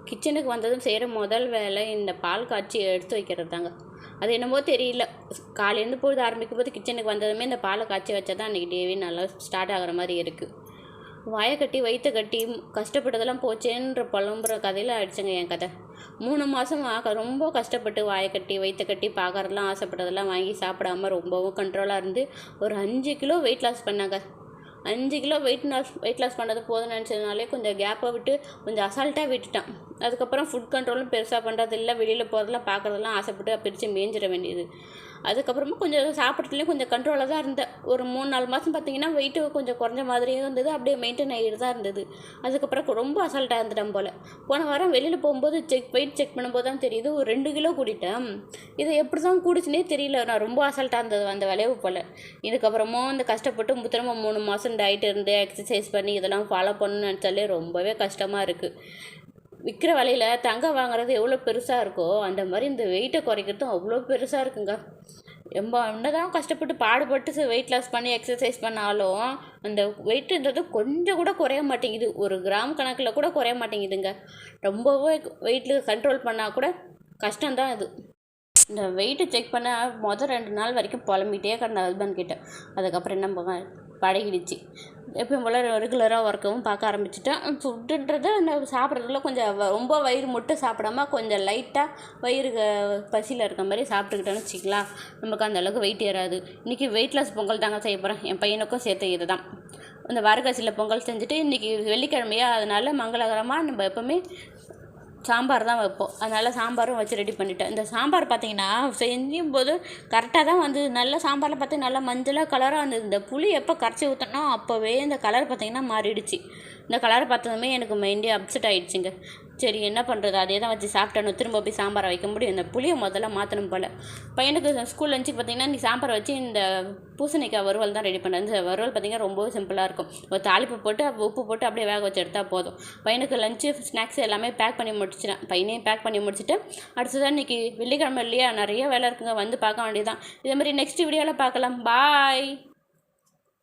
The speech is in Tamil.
கிச்சனுக்கு வந்ததும் செய்கிற முதல் வேலை இந்த பால் காய்ச்சி எடுத்து வைக்கிறது தாங்க. அது என்னமோ தெரியல, காலையிலேருந்து பொழுது ஆரம்பிக்கும் போது கிச்சனுக்கு வந்ததுமே இந்த பாலை காய்ச்சி வச்சா தான் அன்றைக்கி டேவே நல்லா ஸ்டார்ட் ஆகிற மாதிரி இருக்குது. வாயை கட்டி வயிற்ற கட்டி கஷ்டப்பட்டதெல்லாம் போச்சேன்ற புலம்புற கதையில் ஆயிடுச்சுங்க என் கதை. 3 மாதமாக ரொம்ப கஷ்டப்பட்டு வாயை கட்டி வயிற்ற கட்டி பார்க்கறதெல்லாம் ஆசைப்பட்டதெல்லாம் வாங்கி சாப்பிடாம ரொம்பவும் கண்ட்ரோலாக இருந்து ஒரு 5 கிலோ வெயிட் லாஸ் பண்ணாங்க. 5 கிலோ வெயிட் லாஸ் பண்ணது போதும்னு நினச்சதுனாலே கொஞ்சம் கேப்பை விட்டு கொஞ்சம் அசால்ட்டாக விட்டுட்டான். அதுக்கப்புறம் ஃபுட் கண்ட்ரோலும் பெருசாக பண்ணுறது இல்லை, வெளியில் போகிறதெல்லாம் பார்க்குறதெல்லாம் ஆசைப்பட்டு பிரித்து மேய்ஞ்சிட வேண்டியது. அதுக்கப்புறமா கொஞ்சம் சாப்பிட்றதுலேயும் கொஞ்சம் கண்ட்ரோலாக தான் இருந்தேன். ஒரு 3-4 மாதம் பார்த்திங்கன்னா வெயிட்டு கொஞ்சம் குறைஞ்ச மாதிரியும் இருந்தது, அப்படியே மெயின்டைன் ஆகிட்டு தான் இருந்தது. அதுக்கப்புறம் ரொம்ப அசால்ட்டாக இருந்துட்டேன் போல். போன வாரம் வெளியில் போகும்போது வெயிட் செக் பண்ணும்போது தான் தெரியுது ஒரு 2 கிலோ கூட்டிட்டேன். இது எப்படி தான் கூடிச்சுனே தெரியல, நான் ரொம்ப அசால்ட்டாக இருந்தது அந்த விளைவு போல். இதுக்கப்புறமும் இந்த கஷ்டப்பட்டு திரும்ப 3 மாதம் டயட் இருந்து எக்ஸசைஸ் பண்ணி இதெல்லாம் ஃபாலோ பண்ணணும்னு நினச்சாலே ரொம்பவே கஷ்டமாக இருக்குது. விற்கிற விலையில் தங்கம் வாங்குறது எவ்வளோ பெருசாக இருக்கோ அந்த மாதிரி இந்த வெயிட்டை குறைக்கிறதும் அவ்வளோ பெருசாக இருக்குங்க. ரொம்ப என்னதான் கஷ்டப்பட்டு பாடுபட்டு வெயிட் லாஸ் பண்ணி எக்ஸசைஸ் பண்ணாலும் அந்த வெயிட்டுன்றது கொஞ்சம் கூட குறைய மாட்டேங்குது. 1 கிராம் கணக்கில் கூட குறைய மாட்டேங்குதுங்க. ரொம்பவே வெயிட்டில் கண்ட்ரோல் பண்ணால் கூட கஷ்டம்தான் இது. இந்த வெயிட்டு செக் பண்ண 2 நாள் வரைக்கும் புலம்பிகிட்டே கிடந்த ஹஸ்பண்ட் கிட்ட. அதுக்கப்புறம் என்ன பழகிடுச்சு. எப்பயும் போல் ரெகுலராக ஒர்க்கவும் பார்க்க ஆரம்பிச்சிட்டேன். ஃபுட்டுன்றது சாப்பிட்றதுல கொஞ்சம் ரொம்ப வயிறு மட்டும் சாப்பிடாம கொஞ்சம் லைட்டாக வயிறு பசியில் இருக்க மாதிரி சாப்பிட்டுக்கிட்டோன்னு வச்சுக்கலாம், நமக்கு அந்தளவுக்கு வெயிட் ஏறாது. இன்றைக்கி வெயிட் லாஸ் பொங்கல் தாங்க செய்ய போகிறேன். என் பையனுக்கும் சேர்த்து இது தான். இந்த வரகரிசியில் பொங்கல் செஞ்சுட்டு இன்றைக்கி வெள்ளிக்கிழமையா, அதனால் மங்களகரமாக நம்ம எப்போவுமே சாம்பார் தான் வைப்போம். அதனால் சாம்பாரும் வச்சு ரெடி பண்ணிட்டேன். இந்த சாம்பார் பார்த்திங்கன்னா செய்யும்போது கரெக்டாக தான் வந்து நல்ல சாம்பாரில் பார்த்து நல்லா மஞ்சளாக கலராக இருந்தது. இந்த புளி எப்போ கரைச்சி ஊற்றினோ அப்போவே இந்த கலர் பார்த்திங்கன்னா மாறிடுச்சு. இந்த கலரை பார்த்ததுமே எனக்கு மைண்டே அப்செட் ஆகிடுச்சிங்க. சரி என்ன பண்ணுறது, அதே தான் வச்சு சாப்பிட்டணும், திரும்ப போய் சாம்பாரை வைக்க முடியும். இந்த புளியை முதல்ல மாற்றணும் போல். பையனுக்கு ஸ்கூல் லஞ்சுக்கு பார்த்திங்கன்னா நீ சாம்பாரை வச்சு இந்த பூசணிக்காய் வறுவல் தான் ரெடி பண்ணேன். இந்த வறுவல் பார்த்திங்கன்னா ரொம்பவே சிம்பிளாக இருக்கும். ஒரு தாளிப்பு போட்டு உப்பு போட்டு அப்படியே வேக வச்சு எடுத்தால் போதும். பையனுக்கு லஞ்சு ஸ்நாக்ஸ் எல்லாமே பேக் பண்ணி முடிச்சிட்டேன். பையனையும் பேக் பண்ணி முடிச்சுட்டு அடுத்ததான் இன்றைக்கி வெள்ளிக்கிழமை இல்லையா, நிறைய வேலை இருக்குங்க, வந்து பார்க்க வேண்டியதான். இதே மாதிரி நெக்ஸ்ட் வீடியோவில் பார்க்கலாம். பாய்.